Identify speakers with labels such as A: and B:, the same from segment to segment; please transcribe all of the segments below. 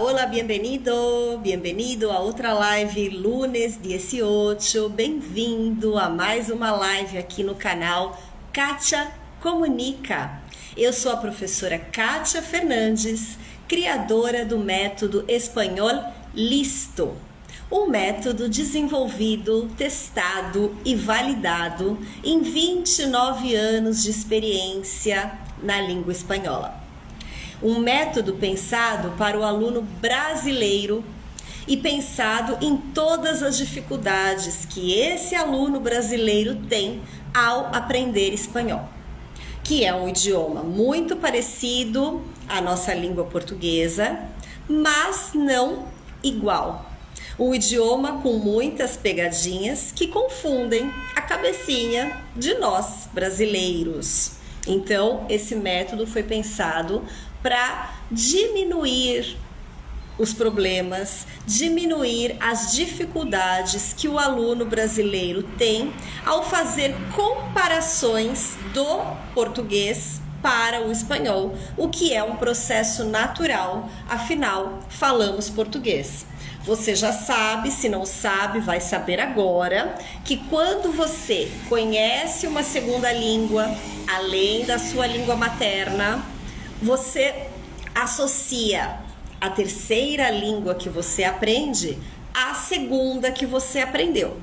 A: Hola, bienvenido, bienvenido a outra live lunes 18. Bem-vindo a mais uma live aqui no canal Kátia Comunica. Eu sou a professora Kátia Fernandes, criadora do método espanhol Listo. Um método desenvolvido, testado e validado em 29 anos de experiência na língua espanhola. Um método pensado para o aluno brasileiro e pensado em todas as dificuldades que esse aluno brasileiro tem ao aprender espanhol, que é um idioma muito parecido à nossa língua portuguesa, mas não igual. Um idioma com muitas pegadinhas que confundem a cabecinha de nós brasileiros. Então, esse método foi pensado para diminuir os problemas, diminuir as dificuldades que o aluno brasileiro tem ao fazer comparações do português para o espanhol, o que é um processo natural, afinal, falamos português. Você já sabe, se não sabe, vai saber agora, que quando você conhece uma segunda língua, além da sua língua materna, você associa a terceira língua que você aprende à segunda que você aprendeu.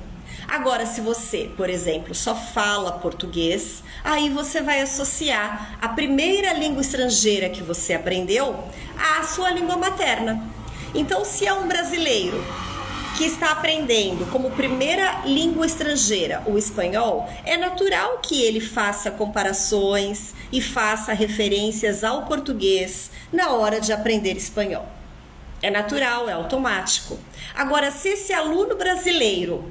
A: Agora, se você, por exemplo, só fala português, aí você vai associar a primeira língua estrangeira que você aprendeu à sua língua materna. Então, se é um brasileiro que está aprendendo como primeira língua estrangeira o espanhol, é natural que ele faça comparações e faça referências ao português na hora de aprender espanhol. É natural, é automático. Agora, se esse aluno brasileiro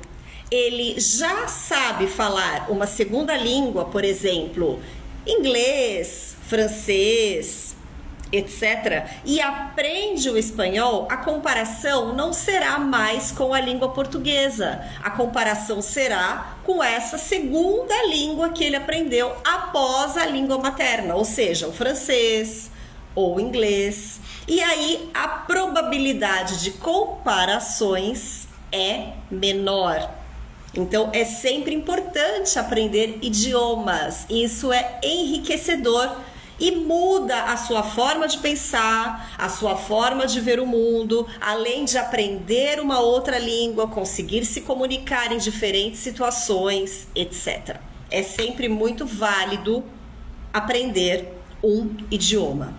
A: ele já sabe falar uma segunda língua, por exemplo, inglês, francês, etc., e aprende o espanhol, a comparação não será mais com a língua portuguesa. A comparação será com essa segunda língua que ele aprendeu após a língua materna, ou seja, o francês ou o inglês. E aí a probabilidade de comparações é menor. Então é sempre importante aprender idiomas. Isso é enriquecedor e muda a sua forma de pensar, a sua forma de ver o mundo, além de aprender uma outra língua, conseguir se comunicar em diferentes situações, etc. É sempre muito válido aprender um idioma.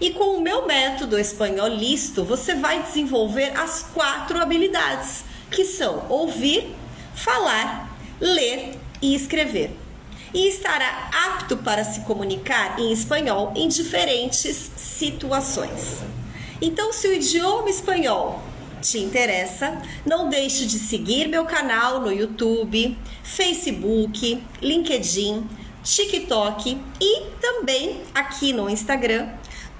A: E com o meu método espanhol Listo, você vai desenvolver as 4 habilidades, que são ouvir, falar, ler e escrever. E estará apto para se comunicar em espanhol em diferentes situações. Então, se o idioma espanhol te interessa, não deixe de seguir meu canal no YouTube, Facebook, LinkedIn, TikTok e também aqui no Instagram.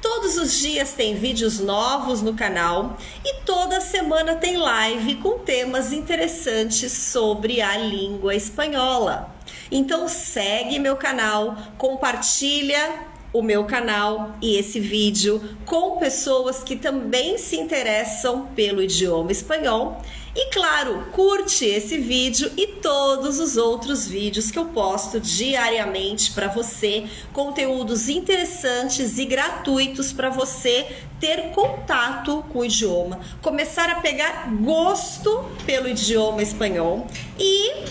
A: Todos os dias tem vídeos novos no canal e toda semana tem live com temas interessantes sobre a língua espanhola. Então segue meu canal, compartilha o meu canal e esse vídeo com pessoas que também se interessam pelo idioma espanhol. E claro, curte esse vídeo e todos os outros vídeos que eu posto diariamente para você, conteúdos interessantes e gratuitos para você ter contato com o idioma, começar a pegar gosto pelo idioma espanhol e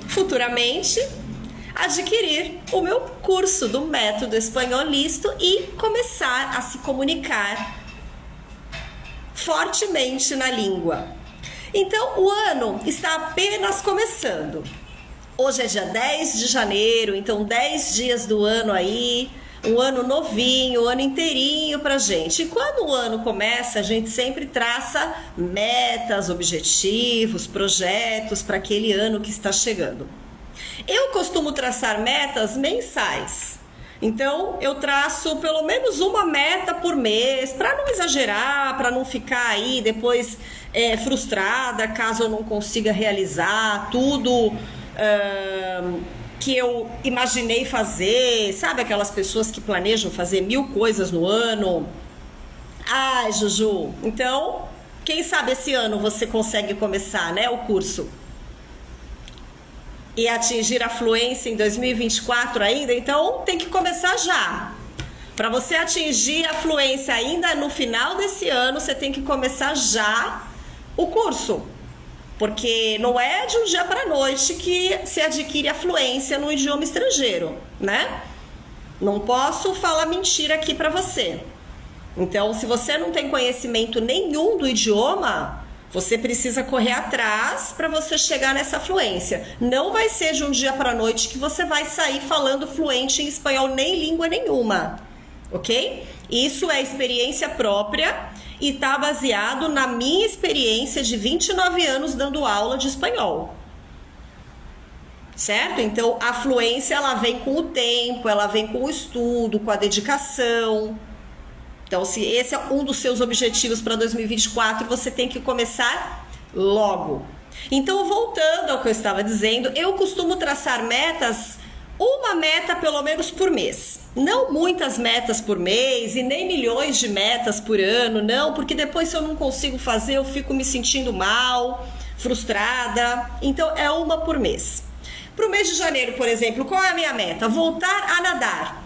A: futuramente adquirir o meu curso do método espanhol Listo e começar a se comunicar fortemente na língua. Então, o ano está apenas começando. Hoje é dia 10 de janeiro, então 10 dias do ano aí, um ano novinho, um ano inteirinho pra gente. E quando o ano começa, a gente sempre traça metas, objetivos, projetos para aquele ano que está chegando. Eu costumo traçar metas mensais. Então, eu traço pelo menos uma meta por mês, para não exagerar, para não ficar aí depois frustrada, caso eu não consiga realizar tudo que eu imaginei fazer. Sabe aquelas pessoas que planejam fazer 1000 coisas no ano? Ai, Juju, então, quem sabe esse ano você consegue começar, né, o curso e atingir a fluência em 2024 ainda, então tem que começar já. Para você atingir a fluência ainda no final desse ano, você tem que começar já o curso. Porque não é de um dia para a noite que se adquire a fluência no idioma estrangeiro, né? Não posso falar mentira aqui para você. Então, se você não tem conhecimento nenhum do idioma, você precisa correr atrás para você chegar nessa fluência. Não vai ser de um dia para a noite que você vai sair falando fluente em espanhol, nem língua nenhuma, ok? Isso é experiência própria e está baseado na minha experiência de 29 anos dando aula de espanhol. Certo? Então, a fluência, ela vem com o tempo, ela vem com o estudo, com a dedicação. Então, se esse é um dos seus objetivos para 2024, você tem que começar logo. Então, voltando ao que eu estava dizendo, eu costumo traçar metas, uma meta pelo menos por mês. Não muitas metas por mês e nem milhões de metas por ano, não, porque depois se eu não consigo fazer, eu fico me sentindo mal, frustrada. Então, é uma por mês. Para o mês de janeiro, por exemplo, qual é a minha meta? Voltar a nadar.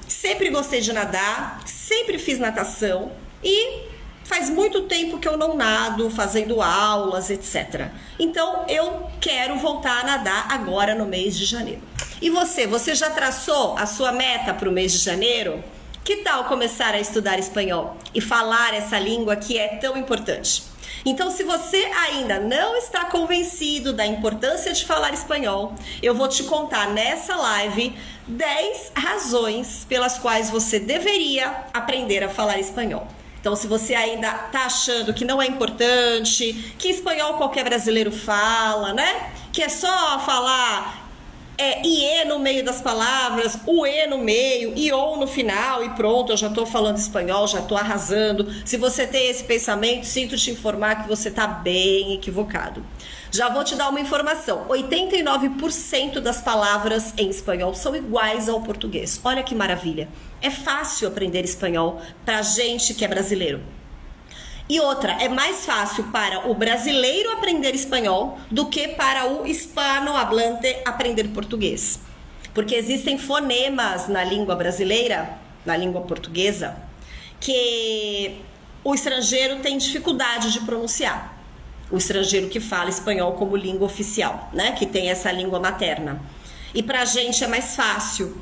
A: Sempre gostei de nadar, sempre fiz natação e faz muito tempo que eu não nado, fazendo aulas, etc. Então, eu quero voltar a nadar agora no mês de janeiro. E você já traçou a sua meta para o mês de janeiro? Que tal começar a estudar espanhol e falar essa língua que é tão importante? Então, se você ainda não está convencido da importância de falar espanhol, eu vou te contar nessa live 10 razões pelas quais você deveria aprender a falar espanhol. Então, se você ainda está achando que não é importante, que espanhol qualquer brasileiro fala, né? Que é só falar IE no meio das palavras, o E no meio, IO no final e pronto, eu já estou falando espanhol, já estou arrasando. Se você tem esse pensamento, sinto te informar que você está bem equivocado. Já vou te dar uma informação, 89% das palavras em espanhol são iguais ao português. Olha que maravilha, é fácil aprender espanhol para gente que é brasileiro. E outra, é mais fácil para o brasileiro aprender espanhol do que para o hispanohablante aprender português. Porque existem fonemas na língua brasileira, na língua portuguesa, que o estrangeiro tem dificuldade de pronunciar. O estrangeiro que fala espanhol como língua oficial, né? Que tem essa língua materna. E pra gente é mais fácil.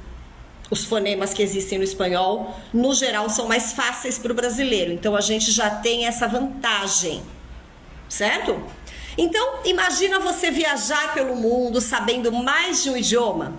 A: Os fonemas que existem no espanhol, no geral, são mais fáceis para o brasileiro. Então, a gente já tem essa vantagem, certo? Então, imagina você viajar pelo mundo sabendo mais de um idioma.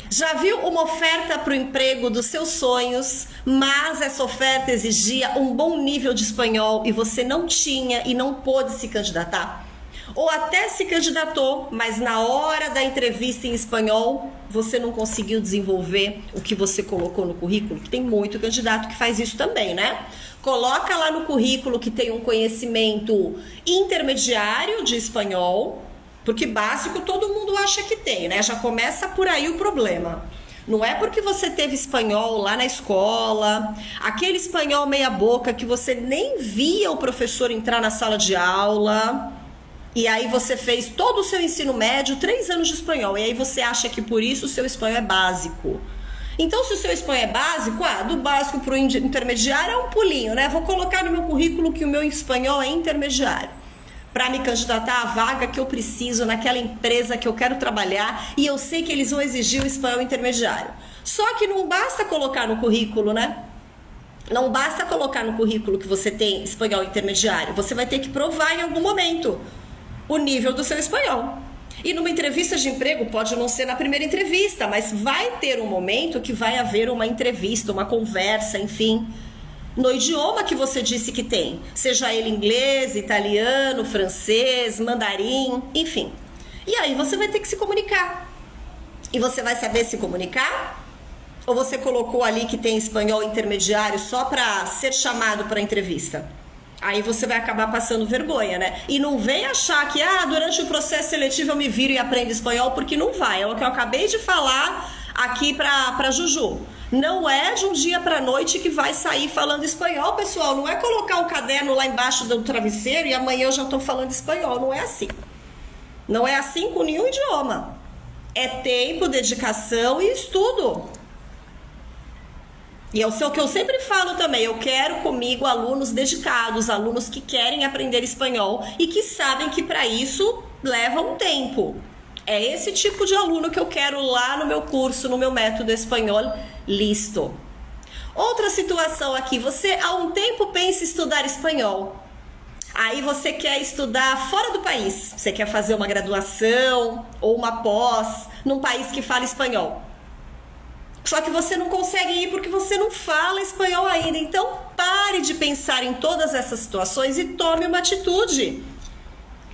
A: Já viu uma oferta para o emprego dos seus sonhos, mas essa oferta exigia um bom nível de espanhol e você não tinha e não pôde se candidatar? Ou até se candidatou, mas na hora da entrevista em espanhol, você não conseguiu desenvolver o que você colocou no currículo? Tem muito candidato que faz isso também, né? Coloca lá no currículo que tem um conhecimento intermediário de espanhol, porque básico todo mundo acha que tem, né? Já começa por aí o problema. Não é porque você teve espanhol lá na escola, aquele espanhol meia boca que você nem via o professor entrar na sala de aula... E aí você fez todo o seu ensino médio, 3 anos de espanhol. E aí você acha que por isso o seu espanhol é básico. Então, se o seu espanhol é básico, do básico para o intermediário é um pulinho, né? Vou colocar no meu currículo que o meu espanhol é intermediário. Para me candidatar à vaga que eu preciso naquela empresa que eu quero trabalhar. E eu sei que eles vão exigir o espanhol intermediário. Só que não basta colocar no currículo, né? Não basta colocar no currículo que você tem espanhol intermediário. Você vai ter que provar em algum momento o nível do seu espanhol. E numa entrevista de emprego, pode não ser na primeira entrevista, mas vai ter um momento que vai haver uma entrevista, uma conversa, enfim, no idioma que você disse que tem, seja ele inglês, italiano, francês, mandarim, enfim. E aí você vai ter que se comunicar. E você vai saber se comunicar? Ou você colocou ali que tem espanhol intermediário só para ser chamado para a entrevista? Aí você vai acabar passando vergonha, né? E não vem achar que, durante o processo seletivo eu me viro e aprendo espanhol, porque não vai. É o que eu acabei de falar aqui pra Juju. Não é de um dia para noite que vai sair falando espanhol, pessoal. Não é colocar o caderno lá embaixo do travesseiro e amanhã eu já estou falando espanhol. Não é assim. Não é assim com nenhum idioma. É tempo, dedicação e estudo. E é o que eu sempre falo também. Eu quero comigo alunos dedicados, alunos que querem aprender espanhol e que sabem que para isso leva um tempo. É esse tipo de aluno que eu quero lá no meu curso, no meu método espanhol listo. Outra situação aqui, você há um tempo pensa em estudar espanhol. Aí você quer estudar fora do país. Você quer fazer uma graduação ou uma pós num país que fala espanhol. Só que você não consegue ir porque você não fala espanhol ainda. Então pare de pensar em todas essas situações e tome uma atitude.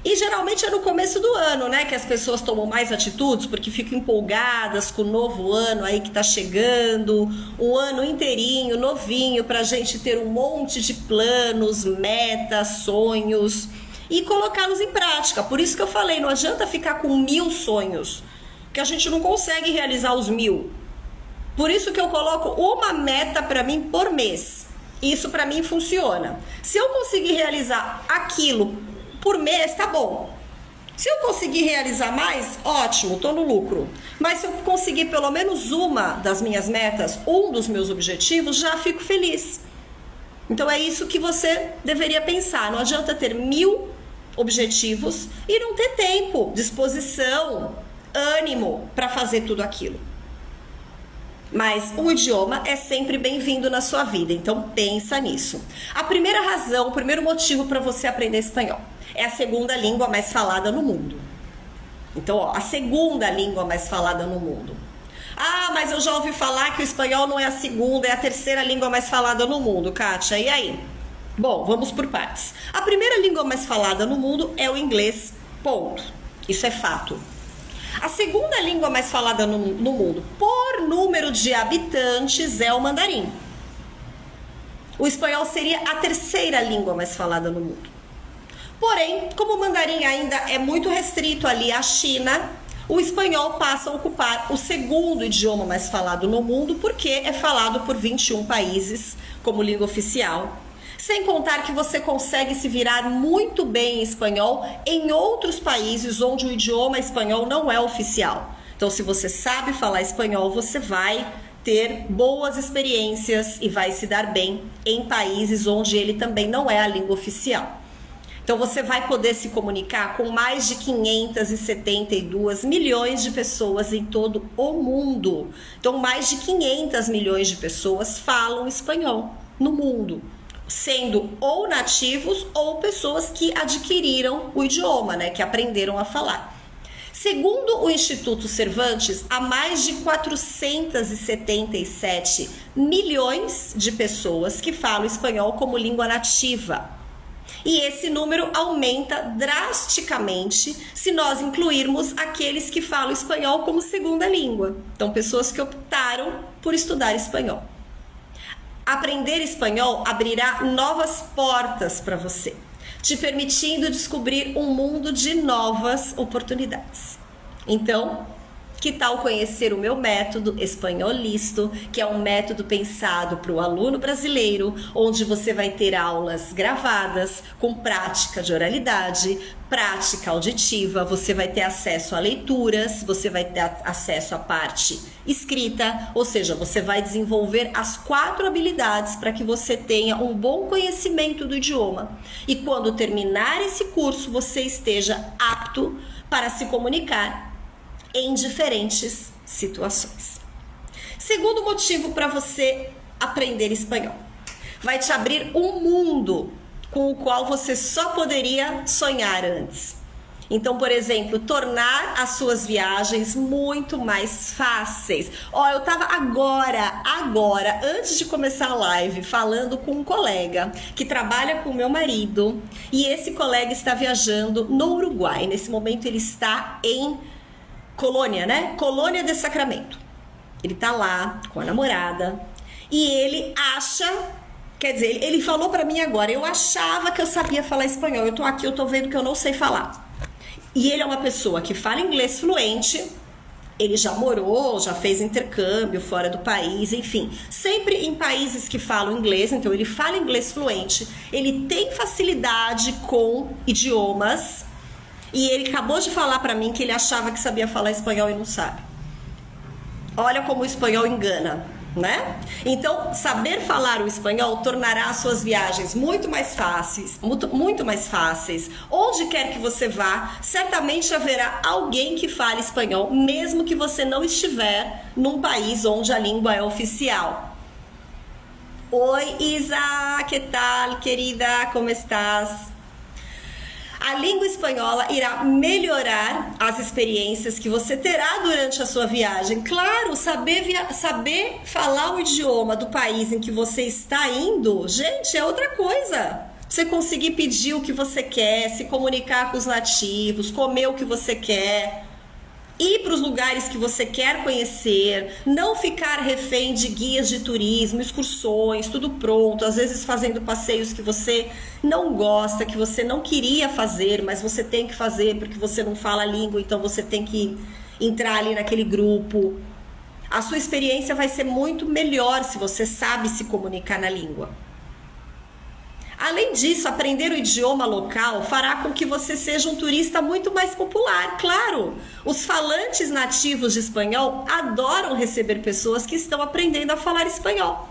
A: E geralmente é no começo do ano, né, que as pessoas tomam mais atitudes, porque ficam empolgadas com o novo ano aí que tá chegando, um ano inteirinho, novinho, pra gente ter um monte de planos, metas, sonhos e colocá-los em prática. Por isso que eu falei, não adianta ficar com 1000 sonhos, que a gente não consegue realizar os 1000. Por isso que eu coloco uma meta pra mim por mês. Isso pra mim funciona. Se eu conseguir realizar aquilo por mês, tá bom. Se eu conseguir realizar mais, ótimo, tô no lucro. Mas se eu conseguir pelo menos uma das minhas metas, um dos meus objetivos, já fico feliz. Então é isso que você deveria pensar. Não adianta ter 1000 objetivos e não ter tempo, disposição, ânimo para fazer tudo aquilo. Mas o idioma é sempre bem-vindo na sua vida, então pensa nisso. A primeira razão, o primeiro motivo para você aprender espanhol é a segunda língua mais falada no mundo. Então, ó, a segunda língua mais falada no mundo. Ah, mas eu já ouvi falar que o espanhol não é a segunda, é a terceira língua mais falada no mundo, Kátia. E aí? Bom, vamos por partes. A primeira língua mais falada no mundo é o inglês, ponto. Isso é fato. A segunda língua mais falada no mundo, por número de habitantes, é o mandarim. O espanhol seria a terceira língua mais falada no mundo. Porém, como o mandarim ainda é muito restrito ali à China, o espanhol passa a ocupar o segundo idioma mais falado no mundo, porque é falado por 21 países como língua oficial. Sem contar que você consegue se virar muito bem em espanhol em outros países onde o idioma espanhol não é oficial. Então, se você sabe falar espanhol, você vai ter boas experiências e vai se dar bem em países onde ele também não é a língua oficial. Então, você vai poder se comunicar com mais de 572 milhões de pessoas em todo o mundo. Então, mais de 500 milhões de pessoas falam espanhol no mundo, sendo ou nativos ou pessoas que adquiriram o idioma, né, que aprenderam a falar. Segundo o Instituto Cervantes, há mais de 477 milhões de pessoas que falam espanhol como língua nativa. E esse número aumenta drasticamente se nós incluirmos aqueles que falam espanhol como segunda língua. Então, pessoas que optaram por estudar espanhol. Aprender espanhol abrirá novas portas para você, te permitindo descobrir um mundo de novas oportunidades. Então, que tal conhecer o meu método Espanhol Listo, que é um método pensado para o aluno brasileiro, onde você vai ter aulas gravadas com prática de oralidade, prática auditiva, você vai ter acesso a leituras, você vai ter acesso à parte escrita, ou seja, você vai desenvolver as 4 habilidades para que você tenha um bom conhecimento do idioma. E quando terminar esse curso, você esteja apto para se comunicar em diferentes situações. Segundo motivo para você aprender espanhol, vai te abrir um mundo com o qual você só poderia sonhar antes. Então, por exemplo, tornar as suas viagens muito mais fáceis. Ó, eu tava agora, antes de começar a live, falando com um colega que trabalha com o meu marido, e esse colega está viajando no Uruguai. Nesse momento ele está em Colônia, né? Colônia de Sacramento. Ele tá lá com a namorada e ele acha, quer dizer, ele falou pra mim agora, eu achava que eu sabia falar espanhol, eu tô aqui, eu tô vendo que eu não sei falar. E ele é uma pessoa que fala inglês fluente, Ele já morou, já fez intercâmbio fora do país, enfim, sempre em países que falam inglês, então ele fala inglês fluente, ele tem facilidade com idiomas, e ele acabou de falar pra mim que ele achava que sabia falar espanhol e não sabe. Olha como o espanhol engana, né? Então, saber falar o espanhol tornará as suas viagens muito mais fáceis, muito mais fáceis. Onde quer que você vá, certamente haverá alguém que fale espanhol, mesmo que você não estiver num país onde a língua é oficial. Oi, Isa, que tal, querida? Como estás? A língua espanhola irá melhorar as experiências que você terá durante a sua viagem. Claro, saber falar o idioma do país em que você está indo, gente, é outra coisa. Você conseguir pedir o que você quer, se comunicar com os nativos, comer o que você quer, ir para os lugares que você quer conhecer, não ficar refém de guias de turismo, excursões, tudo pronto, às vezes fazendo passeios que você não gosta, que você não queria fazer, mas você tem que fazer porque você não fala a língua, então você tem que entrar ali naquele grupo. A sua experiência vai ser muito melhor se você sabe se comunicar na língua. Além disso, aprender o idioma local fará com que você seja um turista muito mais popular. Claro, os falantes nativos de espanhol adoram receber pessoas que estão aprendendo a falar espanhol,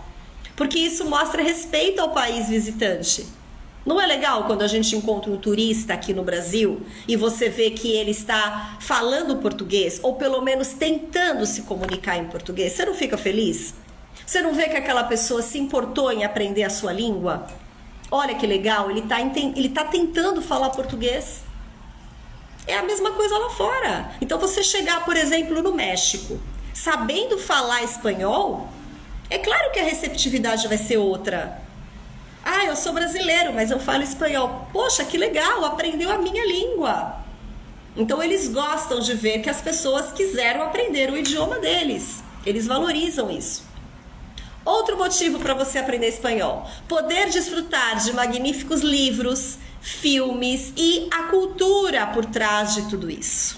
A: porque isso mostra respeito ao país visitante. Não é legal quando a gente encontra um turista aqui no Brasil e você vê que ele está falando português, ou pelo menos tentando se comunicar em português? Você não fica feliz? Você não vê que aquela pessoa se importou em aprender a sua língua? Olha que legal, ele tá tentando falar português. É a mesma coisa lá fora. Então você chegar, por exemplo, no México, sabendo falar espanhol, é claro que a receptividade vai ser outra. Ah, eu sou brasileiro, mas eu falo espanhol. Poxa, que legal, aprendeu a minha língua. Então eles gostam de ver que as pessoas quiseram aprender o idioma deles. Eles valorizam isso. Outro motivo para você aprender espanhol: poder desfrutar de magníficos livros, filmes e a cultura por trás de tudo isso.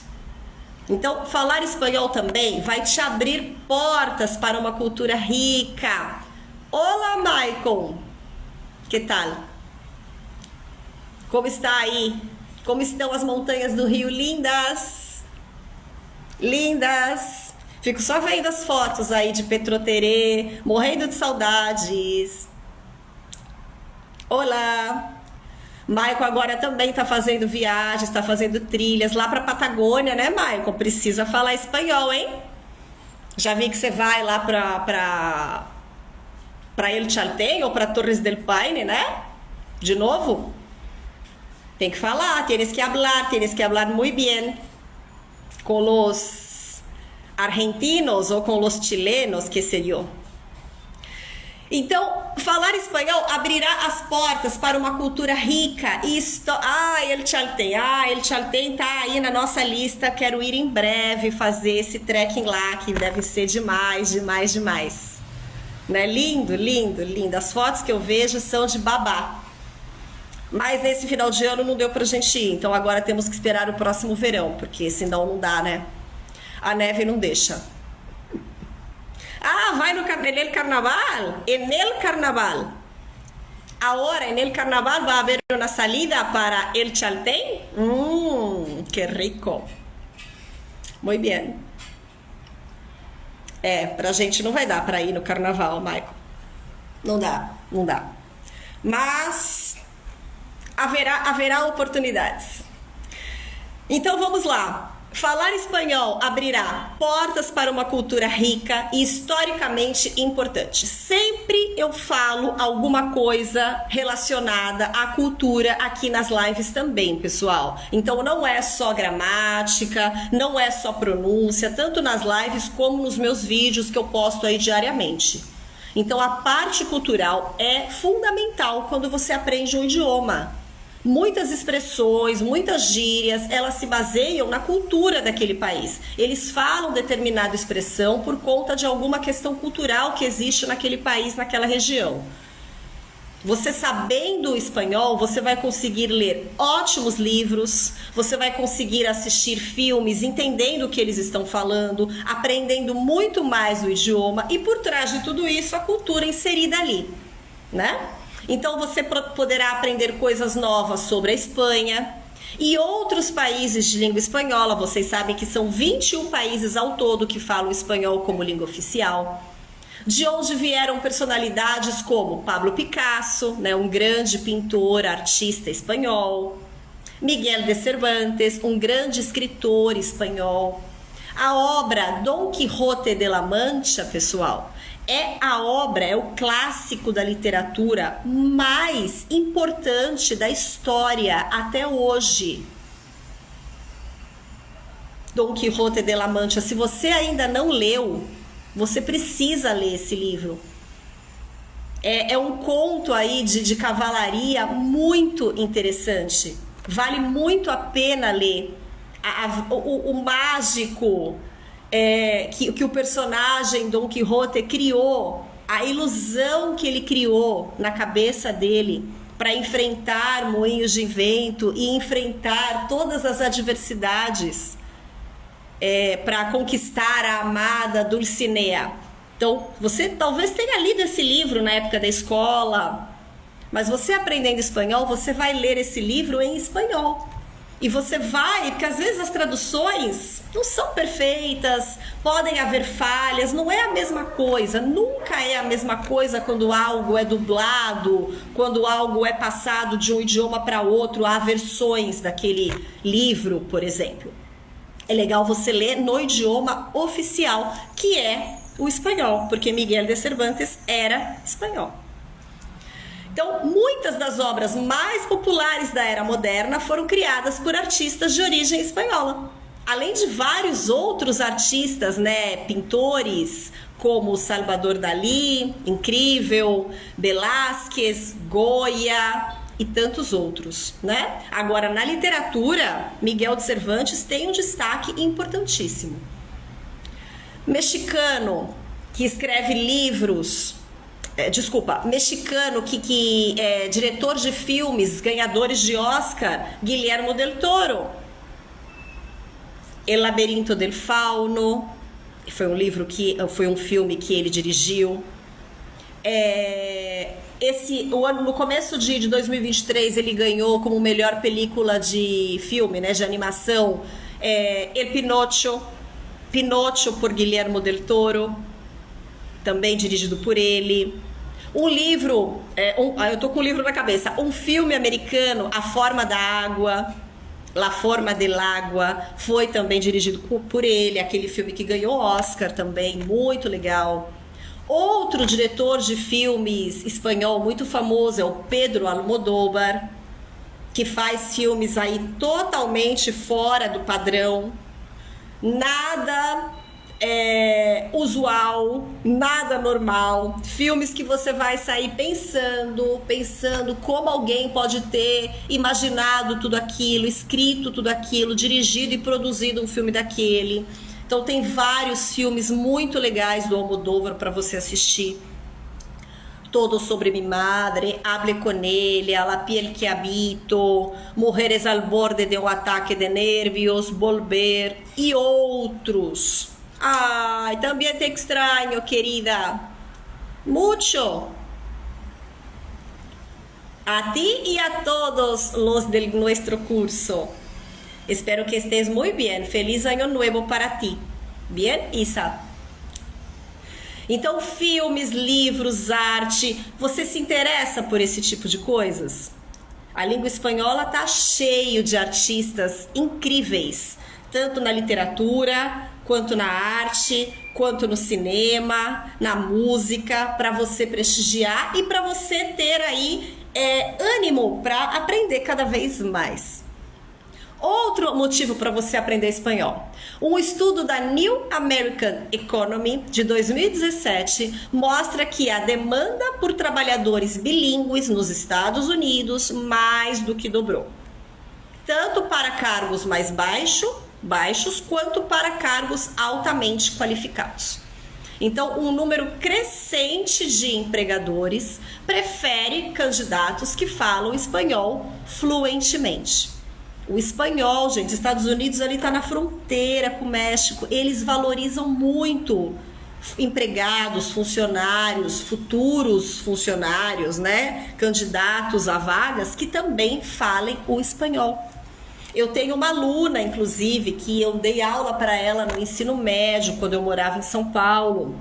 A: Então, falar espanhol também vai te abrir portas para uma cultura rica. Olá, Michael! Que tal? Como está aí? Como estão as montanhas do Rio? Lindas! Lindas! Fico só vendo as fotos aí de Petroterê, morrendo de saudades. Olá! Michael agora também está fazendo viagens, está fazendo trilhas lá para Patagônia, né, Michael? Precisa falar espanhol, hein? Já vi que você vai lá para El Chaltén ou para Torres del Paine, né? De novo? Tem que falar, tienes que hablar muy bien con los argentinos ou com os chilenos, que seria. Então, falar espanhol abrirá as portas para uma cultura rica e El Chaltén tá aí na nossa lista. Quero ir em breve fazer esse trekking lá, que deve ser demais, demais, demais. Né? Lindo, lindo, lindo. As fotos que eu vejo são de babá. Mas nesse final de ano não deu pra gente ir, então agora temos que esperar o próximo verão, porque senão não dá, né? A neve não deixa. Ah, vai no carnaval? En el carnaval. Ahora, en el carnaval va a haber una salida para El Chaltén. Que rico. Muy bien. Pra gente não vai dar pra ir no carnaval, Michael. Não dá, não dá. Mas haverá oportunidades. Então vamos lá. Falar espanhol abrirá portas para uma cultura rica e historicamente importante. Sempre eu falo alguma coisa relacionada à cultura aqui nas lives também, pessoal. Então não é só gramática, não é só pronúncia, tanto nas lives como nos meus vídeos que eu posto aí diariamente. Então a parte cultural é fundamental quando você aprende um idioma. Muitas expressões, muitas gírias, elas se baseiam na cultura daquele país. Eles falam determinada expressão por conta de alguma questão cultural que existe naquele país, naquela região. Você sabendo espanhol, você vai conseguir ler ótimos livros, você vai conseguir assistir filmes entendendo o que eles estão falando, aprendendo muito mais o idioma e por trás de tudo isso a cultura inserida ali, né? Então você poderá aprender coisas novas sobre a Espanha e outros países de língua espanhola. Vocês sabem que são 21 países ao todo que falam espanhol como língua oficial. De onde vieram personalidades como Pablo Picasso, né, um grande pintor, artista espanhol, Miguel de Cervantes, um grande escritor espanhol. A obra Dom Quixote de la Mancha, pessoal, é o clássico da literatura mais importante da história até hoje. Dom Quixote de la Mancha, se você ainda não leu, você precisa ler esse livro. É um conto aí de cavalaria muito interessante. Vale muito a pena ler. O mágico que o personagem Dom Quixote criou, a ilusão que ele criou na cabeça dele para enfrentar moinhos de vento e enfrentar todas as adversidades para conquistar a amada Dulcinea. Então, você talvez tenha lido esse livro na época da escola, mas você aprendendo espanhol, você vai ler esse livro em espanhol. E você vai, porque às vezes as traduções não são perfeitas, podem haver falhas, não é a mesma coisa, nunca é a mesma coisa quando algo é dublado, quando algo é passado de um idioma para outro, há versões daquele livro, por exemplo. É legal você ler no idioma oficial, que é o espanhol, porque Miguel de Cervantes era espanhol. Então, muitas das obras mais populares da era moderna foram criadas por artistas de origem espanhola. Além de vários outros artistas, né, pintores, como Salvador Dalí, incrível, Velázquez, Goya e tantos outros, né? Agora, na literatura, Miguel de Cervantes tem um destaque importantíssimo. Mexicano que escreve livros, mexicano que é diretor de filmes, ganhadores de Oscar, Guillermo del Toro. El Laberinto del Fauno, foi um filme que ele dirigiu. No começo de 2023 ele ganhou como melhor película de filme, né, de animação, El Pinocho por Guillermo del Toro, também dirigido por ele. Um livro, eu tô com o livro na cabeça, um filme americano, A Forma da Água, La Forma del Agua, foi também dirigido por ele, aquele filme que ganhou Oscar também, muito legal. Outro diretor de filmes espanhol muito famoso é o Pedro Almodóvar, que faz filmes aí totalmente fora do padrão, nada usual, nada normal, filmes que você vai sair pensando como alguém pode ter imaginado tudo aquilo, escrito tudo aquilo, dirigido e produzido um filme daquele. Então tem vários filmes muito legais do Almodóvar para você assistir. Todo sobre mi madre, Hable con ella, La piel que habito, Mujeres al borde de un ataque de nervios, Volver e outros. Ai, também te extraño, querida. Mucho. A ti y a todos los de nuestro curso. Espero que estés muy bien. Feliz año nuevo para ti. Bien, Isa? Então, filmes, livros, arte, você se interessa por esse tipo de coisas? A língua espanhola tá cheio de artistas incríveis, tanto na literatura, quanto na arte, quanto no cinema, na música, para você prestigiar e para você ter aí ânimo para aprender cada vez mais. Outro motivo para você aprender espanhol. Um estudo da New American Economy de 2017 mostra que a demanda por trabalhadores bilíngues nos Estados Unidos mais do que dobrou. Tanto para cargos mais baixos quanto para cargos altamente qualificados. Então, um número crescente de empregadores prefere candidatos que falam espanhol fluentemente. O espanhol, gente, Estados Unidos ali está na fronteira com o México, eles valorizam muito empregados, funcionários, futuros funcionários, né? Candidatos a vagas que também falem o espanhol. Eu tenho uma aluna, inclusive, que eu dei aula para ela no ensino médio, quando eu morava em São Paulo.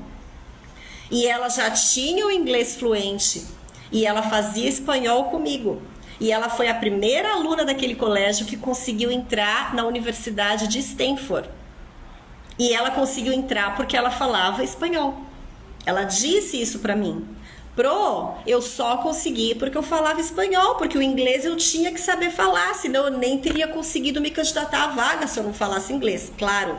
A: E ela já tinha o inglês fluente. E ela fazia espanhol comigo. E ela foi a primeira aluna daquele colégio que conseguiu entrar na Universidade de Stanford. E ela conseguiu entrar porque ela falava espanhol. Ela disse isso para mim. Pro, eu só consegui porque eu falava espanhol, porque o inglês eu tinha que saber falar, senão eu nem teria conseguido me candidatar à vaga se eu não falasse inglês, claro.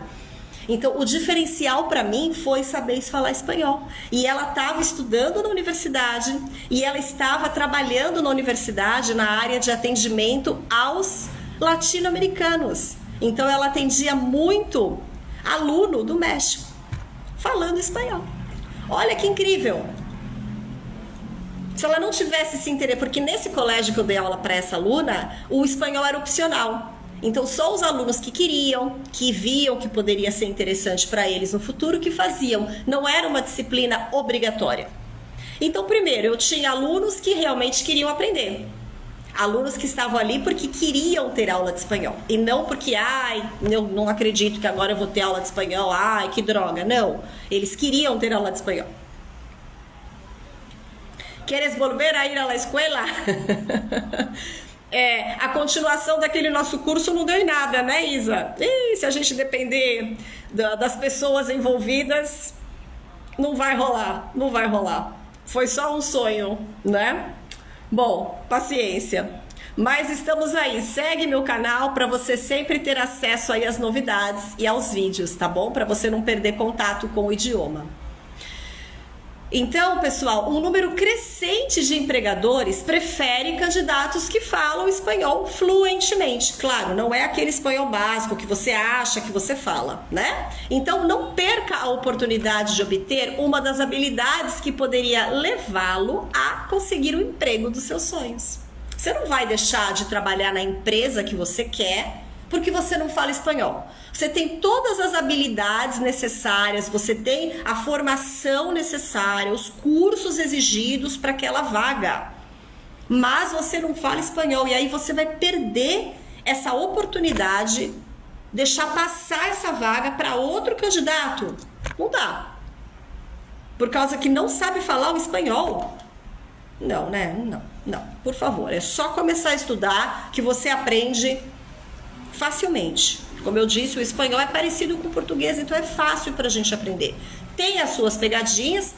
A: Então, o diferencial para mim foi saber falar espanhol. E ela estava estudando na universidade e ela estava trabalhando na universidade na área de atendimento aos latino-americanos. Então, ela atendia muito aluno do México falando espanhol. Olha que incrível! Se ela não tivesse esse interesse, porque nesse colégio que eu dei aula para essa aluna, o espanhol era opcional. Então, só os alunos que queriam, que viam que poderia ser interessante para eles no futuro, que faziam. Não era uma disciplina obrigatória. Então, primeiro, eu tinha alunos que realmente queriam aprender. Alunos que estavam ali porque queriam ter aula de espanhol. E não porque, eu não acredito que agora eu vou ter aula de espanhol, que droga. Não, eles queriam ter aula de espanhol. Queres volver a ir à escola? A continuação daquele nosso curso não deu em nada, né, Isa? E se a gente depender das pessoas envolvidas, não vai rolar, não vai rolar. Foi só um sonho, né? Bom, paciência. Mas estamos aí, segue meu canal para você sempre ter acesso aí às novidades e aos vídeos, tá bom? Para você não perder contato com o idioma. Então, pessoal, um número crescente de empregadores prefere candidatos que falam espanhol fluentemente. Claro, não é aquele espanhol básico que você acha que você fala, né? Então, não perca a oportunidade de obter uma das habilidades que poderia levá-lo a conseguir o emprego dos seus sonhos. Você não vai deixar de trabalhar na empresa que você quer porque você não fala espanhol. Você tem todas as habilidades necessárias, você tem a formação necessária, os cursos exigidos para aquela vaga. Mas você não fala espanhol e aí você vai perder essa oportunidade, deixar passar essa vaga para outro candidato. Não dá. Por causa que não sabe falar o espanhol. Não, né? Não. Por favor, é só começar a estudar que você aprende facilmente. Como eu disse, o espanhol é parecido com o português, então é fácil para a gente aprender. Tem as suas pegadinhas,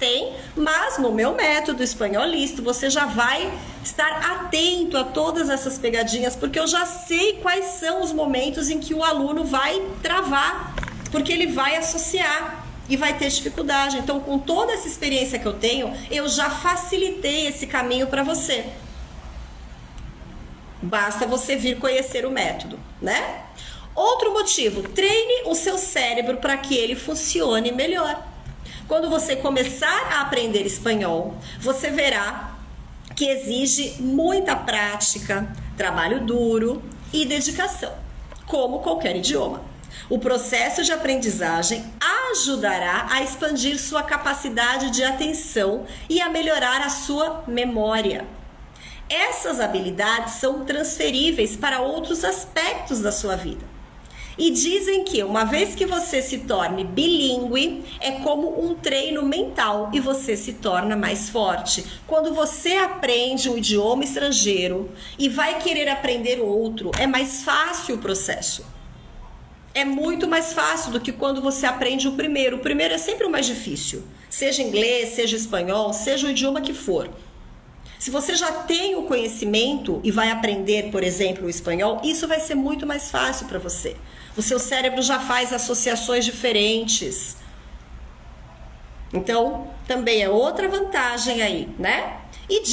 A: mas no meu método espanholista você já vai estar atento a todas essas pegadinhas, porque eu já sei quais são os momentos em que o aluno vai travar, porque ele vai associar e vai ter dificuldade. Então, com toda essa experiência que eu tenho, eu já facilitei esse caminho para você. Basta você vir conhecer o método, né? Outro motivo, treine o seu cérebro para que ele funcione melhor. Quando você começar a aprender espanhol, você verá que exige muita prática, trabalho duro e dedicação, como qualquer idioma. O processo de aprendizagem ajudará a expandir sua capacidade de atenção e a melhorar a sua memória. Essas habilidades são transferíveis para outros aspectos da sua vida. E dizem que uma vez que você se torne bilíngue, é como um treino mental e você se torna mais forte. Quando você aprende um idioma estrangeiro e vai querer aprender outro, é mais fácil o processo. É muito mais fácil do que quando você aprende o primeiro. O primeiro é sempre o mais difícil. Seja inglês, seja espanhol, seja o idioma que for. Se você já tem o conhecimento e vai aprender, por exemplo, o espanhol, isso vai ser muito mais fácil para você. O seu cérebro já faz associações diferentes. Então, também é outra vantagem aí, né? E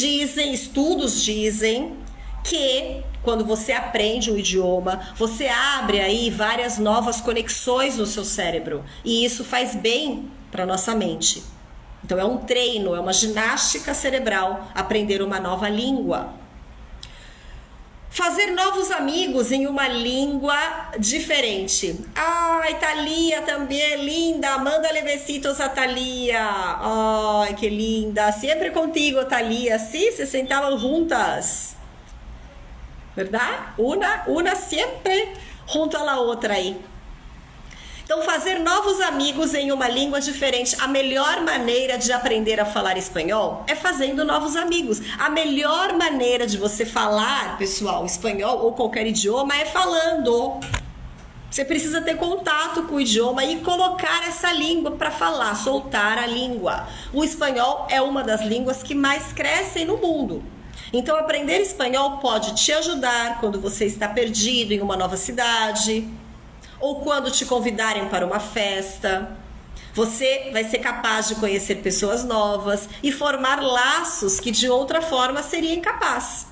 A: estudos dizem que quando você aprende um idioma, você abre aí várias novas conexões no seu cérebro. E isso faz bem para nossa mente. Então é um treino, é uma ginástica cerebral aprender uma nova língua. Fazer novos amigos em uma língua diferente. Ai, Thalia também é linda. Manda besitos a Thalia. Ai, que linda. Sempre contigo, Thalia. Sim, se sentavam juntas. Verdade? Una sempre junto a la outra aí. Então, fazer novos amigos em uma língua diferente. A melhor maneira de aprender a falar espanhol é fazendo novos amigos. A melhor maneira de você falar, pessoal, espanhol ou qualquer idioma é falando. Você precisa ter contato com o idioma e colocar essa língua para falar, soltar a língua. O espanhol é uma das línguas que mais crescem no mundo. Então, aprender espanhol pode te ajudar quando você está perdido em uma nova cidade, ou quando te convidarem para uma festa. Você vai ser capaz de conhecer pessoas novas e formar laços que de outra forma seria incapaz.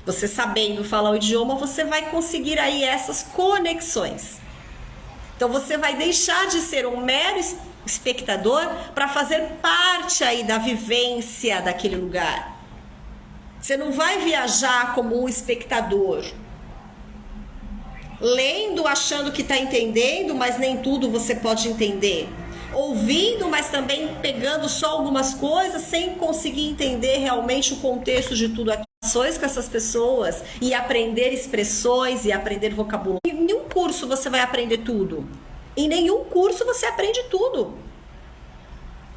A: Você sabendo falar o idioma, você vai conseguir aí essas conexões. Então você vai deixar de ser um mero espectador para fazer parte aí da vivência daquele lugar. Você não vai viajar como um espectador, lendo, achando que está entendendo, mas nem tudo você pode entender. Ouvindo, mas também pegando só algumas coisas, sem conseguir entender realmente o contexto de tudo aquilo. Com essas pessoas e aprender expressões e aprender vocabulário. Em nenhum curso você vai aprender tudo. Em nenhum curso você aprende tudo.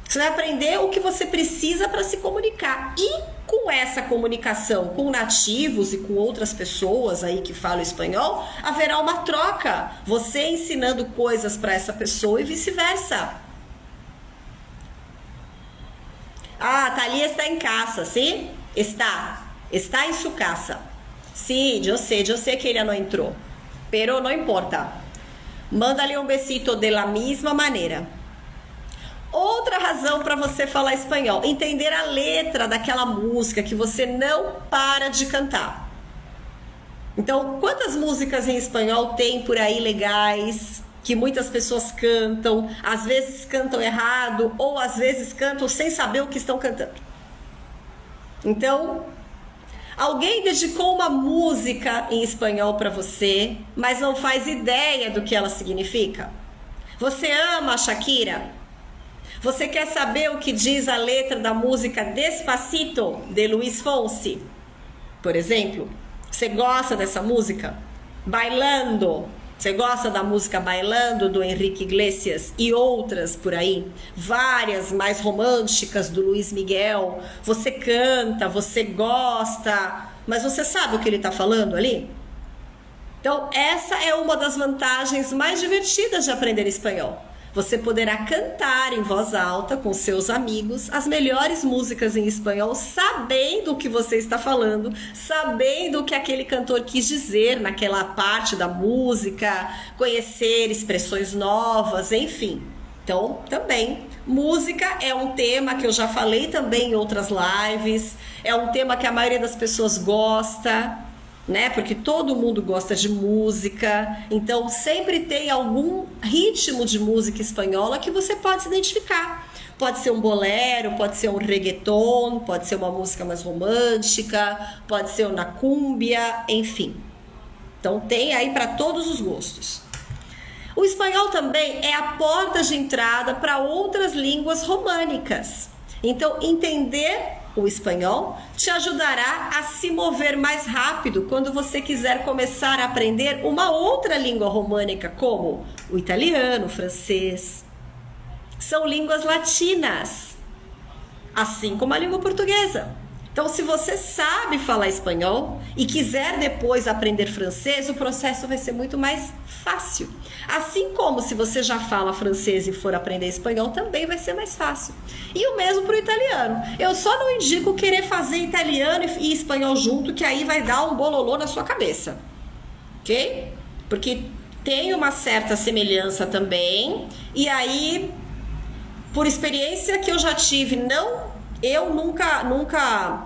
A: Você vai aprender o que você precisa para se comunicar. E com essa comunicação com nativos e com outras pessoas aí que falam espanhol, haverá uma troca. Você ensinando coisas para essa pessoa e vice-versa. Ah, Thalia está em casa, sim? Está em sua casa. Sí, yo sé que ella no entró. Pero no importa. Mándale besito de la misma maneira. Outra razão para você falar espanhol, entender a letra daquela música que você não para de cantar. Então, quantas músicas em espanhol tem por aí legais, que muitas pessoas cantam, às vezes cantam errado, ou às vezes cantam sem saber o que estão cantando. Então, alguém dedicou uma música em espanhol para você, mas não faz ideia do que ela significa? Você ama a Shakira? Você quer saber o que diz a letra da música Despacito, de Luis Fonsi? Por exemplo, você gosta dessa música? Bailando. Você gosta da música Bailando, do Enrique Iglesias e outras por aí? Várias mais românticas do Luiz Miguel. Você canta, você gosta, mas você sabe o que ele está falando ali? Então, essa é uma das vantagens mais divertidas de aprender espanhol. Você poderá cantar em voz alta com seus amigos as melhores músicas em espanhol, sabendo o que você está falando, sabendo o que aquele cantor quis dizer naquela parte da música, conhecer expressões novas, enfim. Então, também, música é um tema que eu já falei também em outras lives, é um tema que a maioria das pessoas gosta, né? Porque todo mundo gosta de música, então sempre tem algum ritmo de música espanhola que você pode se identificar. Pode ser um bolero, pode ser um reggaeton, pode ser uma música mais romântica, pode ser uma cúmbia, enfim. Então tem aí para todos os gostos. O espanhol também é a porta de entrada para outras línguas românicas. Então, entender o espanhol te ajudará a se mover mais rápido quando você quiser começar a aprender uma outra língua românica, como o italiano, o francês. São línguas latinas, assim como a língua portuguesa. Então, se você sabe falar espanhol e quiser depois aprender francês, o processo vai ser muito mais fácil. Assim como se você já fala francês e for aprender espanhol, também vai ser mais fácil. E o mesmo para o italiano. Eu só não indico querer fazer italiano e espanhol junto, que aí vai dar um bololô na sua cabeça. Ok? Porque tem uma certa semelhança também. E aí, por experiência que eu já tive, eu nunca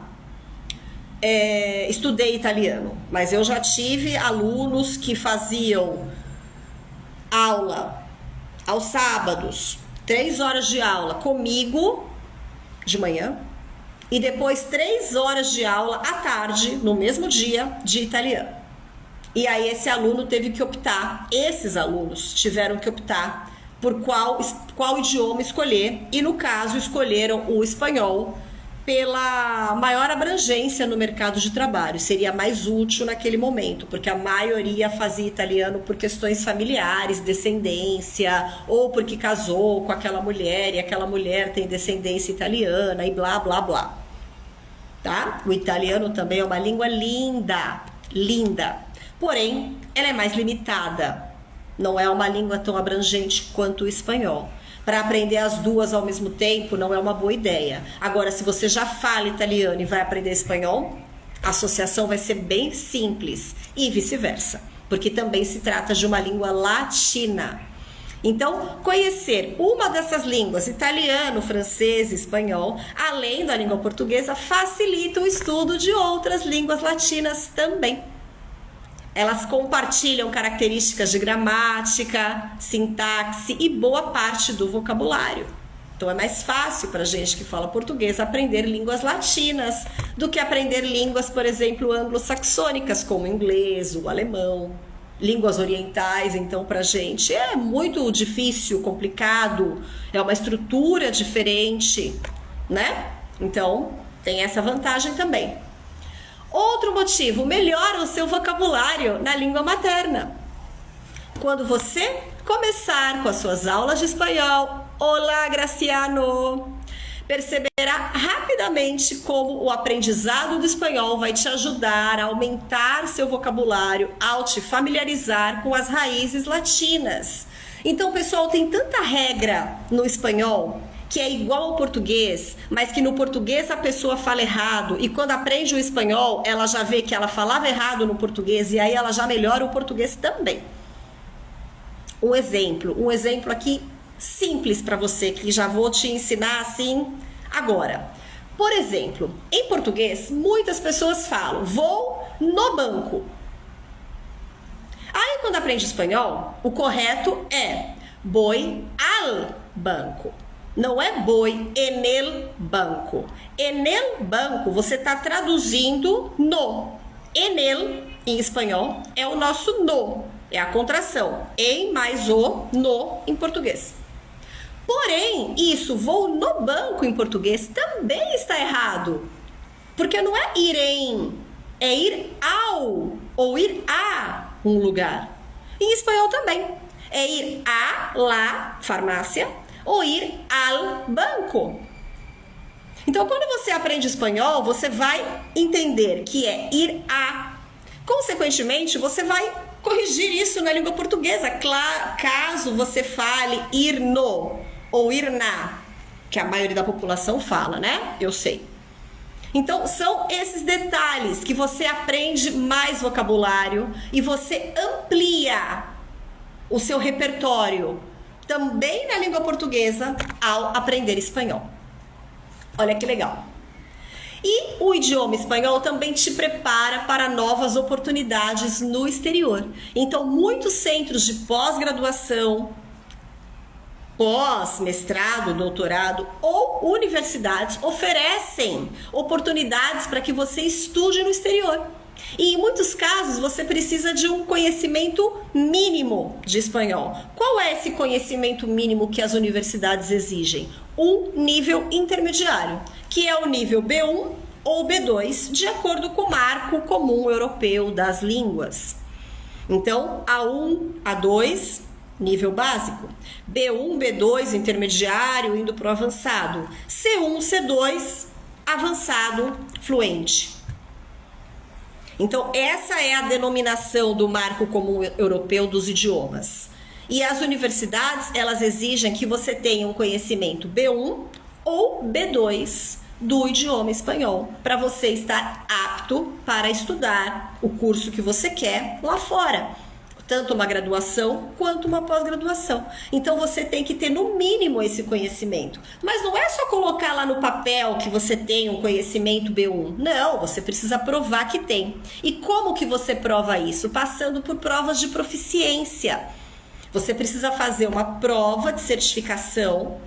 A: estudei italiano, mas eu já tive alunos que faziam aula aos sábados, 3 horas de aula comigo de manhã e depois 3 horas de aula à tarde, no mesmo dia, de italiano. E aí esse aluno teve que optar, esses alunos tiveram que optar por qual idioma escolher, e no caso escolheram o espanhol pela maior abrangência no mercado de trabalho, seria mais útil naquele momento, porque a maioria fazia italiano por questões familiares, descendência, ou porque casou com aquela mulher e aquela mulher tem descendência italiana e blá blá blá. Tá? O italiano também é uma língua linda, linda, porém ela é mais limitada, não é uma língua tão abrangente quanto o espanhol. Para aprender as duas ao mesmo tempo não é uma boa ideia. Agora, se você já fala italiano e vai aprender espanhol, a associação vai ser bem simples e vice-versa, porque também se trata de uma língua latina. Então, conhecer uma dessas línguas, italiano, francês, espanhol, além da língua portuguesa, facilita o estudo de outras línguas latinas também. Elas compartilham características de gramática, sintaxe e boa parte do vocabulário. Então é mais fácil para a gente que fala português aprender línguas latinas do que aprender línguas, por exemplo, anglo-saxônicas, como o inglês, o alemão. Línguas orientais, então, para a gente é muito difícil, complicado, é uma estrutura diferente, né? Então, tem essa vantagem também. Outro motivo, melhora o seu vocabulário na língua materna. Quando você começar com as suas aulas de espanhol, olá, Graciano, perceberá rapidamente como o aprendizado do espanhol vai te ajudar a aumentar seu vocabulário ao te familiarizar com as raízes latinas. Então, pessoal, tem tanta regra no espanhol que é igual ao português, mas que no português a pessoa fala errado, e quando aprende o espanhol, ela já vê que ela falava errado no português, e aí ela já melhora o português também. Um exemplo aqui simples para você, que já vou te ensinar assim agora. Por exemplo, em português, muitas pessoas falam, vou no banco. Aí quando aprende espanhol, o correto é voy al banco. Não é voy en el banco. En el banco, você está traduzindo no. En el, em espanhol, é o nosso no. É a contração. Em mais o no em português. Porém, isso, vou no banco em português, também está errado. Porque não é ir em, é ir ao ou ir a um lugar. Em espanhol também. É ir a la farmácia ou ir al banco. Então, quando você aprende espanhol, você vai entender que é ir a. Consequentemente, você vai corrigir isso na língua portuguesa, caso você fale ir no ou ir na, que a maioria da população fala, né? Eu sei. Então, são esses detalhes que você aprende mais vocabulário e você amplia o seu repertório também na língua portuguesa ao aprender espanhol. Olha que legal. E o idioma espanhol também te prepara para novas oportunidades no exterior. Então, muitos centros de pós-graduação, pós-mestrado, doutorado ou universidades oferecem oportunidades para que você estude no exterior. E em muitos casos você precisa de um conhecimento mínimo de espanhol. Qual é esse conhecimento mínimo que as universidades exigem? Um nível intermediário, que é o nível B1 ou B2, de acordo com o Marco Comum Europeu das Línguas. Então, A1, A2, nível básico, B1, B2, intermediário, indo para o avançado, C1, C2, avançado, fluente. Então, essa é a denominação do Marco Comum Europeu dos Idiomas. E as universidades, elas exigem que você tenha um conhecimento B1 ou B2 do idioma espanhol, para você estar apto para estudar o curso que você quer lá fora. Tanto uma graduação quanto uma pós-graduação. Então você tem que ter no mínimo esse conhecimento. Mas não é só colocar lá no papel que você tem um conhecimento B1. Não, você precisa provar que tem. E como que você prova isso? Passando por provas de proficiência. Você precisa fazer uma prova de certificação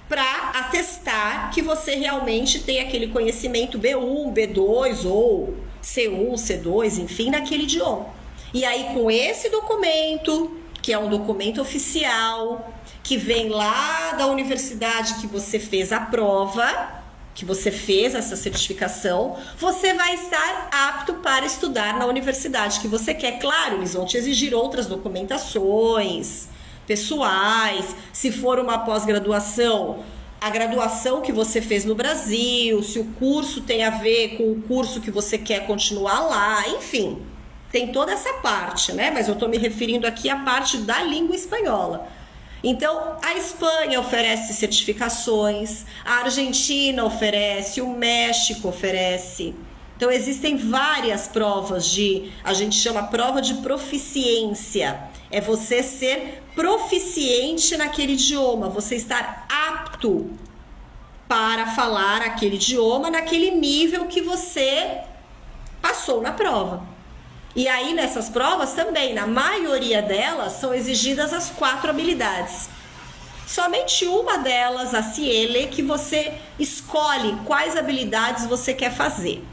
A: para atestar que você realmente tem aquele conhecimento B1, B2 ou C1, C2, enfim, naquele idioma. E aí, com esse documento, que é um documento oficial, que vem lá da universidade que você fez a prova, que você fez essa certificação, você vai estar apto para estudar na universidade que você quer. Claro, eles vão te exigir outras documentações pessoais, se for uma pós-graduação, a graduação que você fez no Brasil, se o curso tem a ver com o curso que você quer continuar lá, enfim, tem toda essa parte, né? Mas eu estou me referindo aqui à parte da língua espanhola. Então, a Espanha oferece certificações, a Argentina oferece, o México oferece. Então, existem várias provas a gente chama prova de proficiência. É você ser proficiente naquele idioma, você estar apto para falar aquele idioma naquele nível que você passou na prova. E aí, nessas provas também, na maioria delas, são exigidas as 4 habilidades. Somente uma delas, a CIELE, que você escolhe quais habilidades você quer fazer.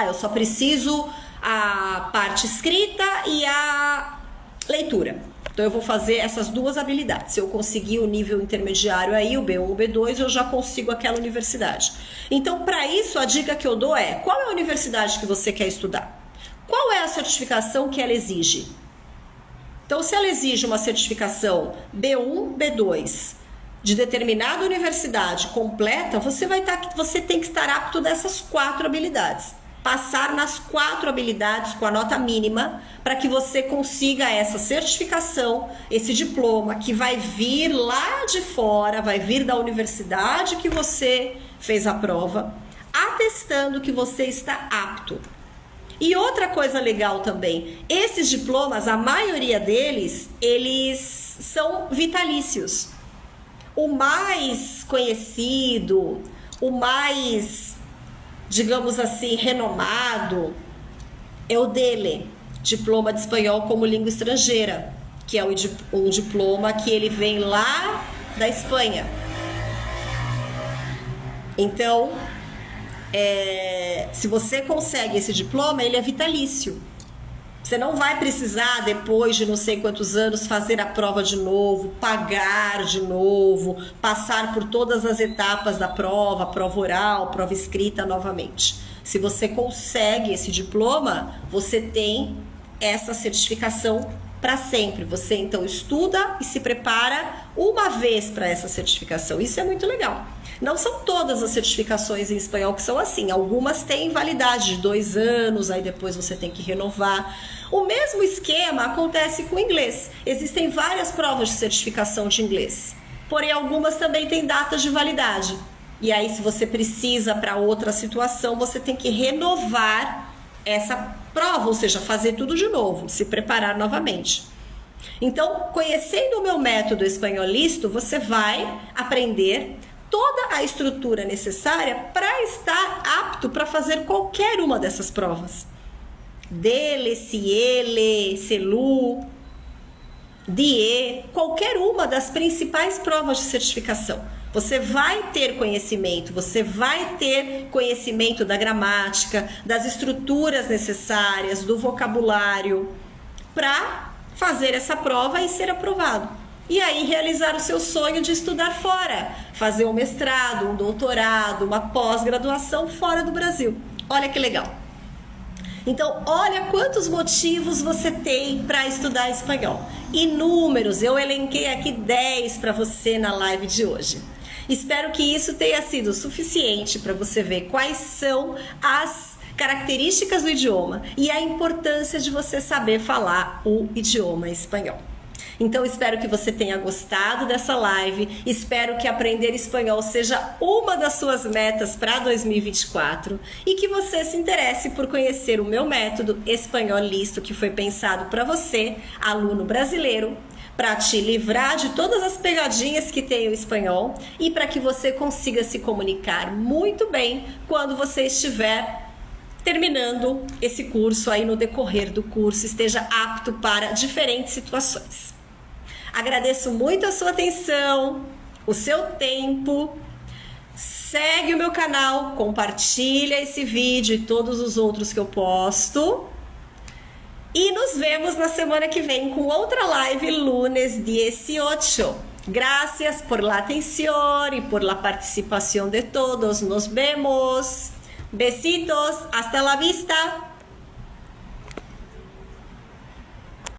A: Eu só preciso a parte escrita e a leitura. Então, eu vou fazer essas 2 habilidades. Se eu conseguir o nível intermediário aí, o B1, o B2, eu já consigo aquela universidade. Então, para isso, a dica que eu dou é: qual é a universidade que você quer estudar? Qual é a certificação que ela exige? Então, se ela exige uma certificação B1, B2 de determinada universidade completa, você tem que estar apto dessas 4 habilidades. Passar nas 4 habilidades com a nota mínima para que você consiga essa certificação, esse diploma que vai vir lá de fora, vai vir da universidade que você fez a prova, atestando que você está apto. E outra coisa legal também, esses diplomas, a maioria deles, eles são vitalícios. O mais conhecido, o mais, digamos assim, renomado, é o DELE, Diploma de Espanhol como Língua Estrangeira, que é um diploma que ele vem lá da Espanha. Então, se você consegue esse diploma, ele é vitalício. Você não vai precisar, depois de não sei quantos anos, fazer a prova de novo, pagar de novo, passar por todas as etapas da prova oral, prova escrita novamente. Se você consegue esse diploma, você tem essa certificação para sempre. Você então estuda e se prepara uma vez para essa certificação. Isso é muito legal. Não são todas as certificações em espanhol que são assim. Algumas têm validade de 2 anos, aí depois você tem que renovar. O mesmo esquema acontece com o inglês. Existem várias provas de certificação de inglês, porém algumas também têm datas de validade. E aí, se você precisa para outra situação, você tem que renovar essa prova, ou seja, fazer tudo de novo, se preparar novamente. Então, conhecendo o meu método Espanholisto, você vai aprender toda a estrutura necessária para estar apto para fazer qualquer uma dessas provas. DELE, CIELE, CELU, DIE, qualquer uma das principais provas de certificação. Você vai ter conhecimento, da gramática, das estruturas necessárias, do vocabulário, para fazer essa prova e ser aprovado. E aí realizar o seu sonho de estudar fora, fazer um mestrado, um doutorado, uma pós-graduação fora do Brasil. Olha que legal. Então, olha quantos motivos você tem para estudar espanhol. Inúmeros, eu elenquei aqui 10 para você na live de hoje. Espero que isso tenha sido suficiente para você ver quais são as características do idioma e a importância de você saber falar o idioma espanhol. Então, espero que você tenha gostado dessa live, espero que aprender espanhol seja uma das suas metas para 2024 e que você se interesse por conhecer o meu método Espanholisto, que foi pensado para você, aluno brasileiro, para te livrar de todas as pegadinhas que tem o espanhol e para que você consiga se comunicar muito bem quando você estiver terminando esse curso aí, no decorrer do curso, esteja apto para diferentes situações. Agradeço muito a sua atenção, o seu tempo. Segue o meu canal, compartilha esse vídeo e todos os outros que eu posto. E nos vemos na semana que vem com outra live, lunes 18. Gracias por la atención y por la participación de todos. Nos vemos. Besitos. Hasta la vista.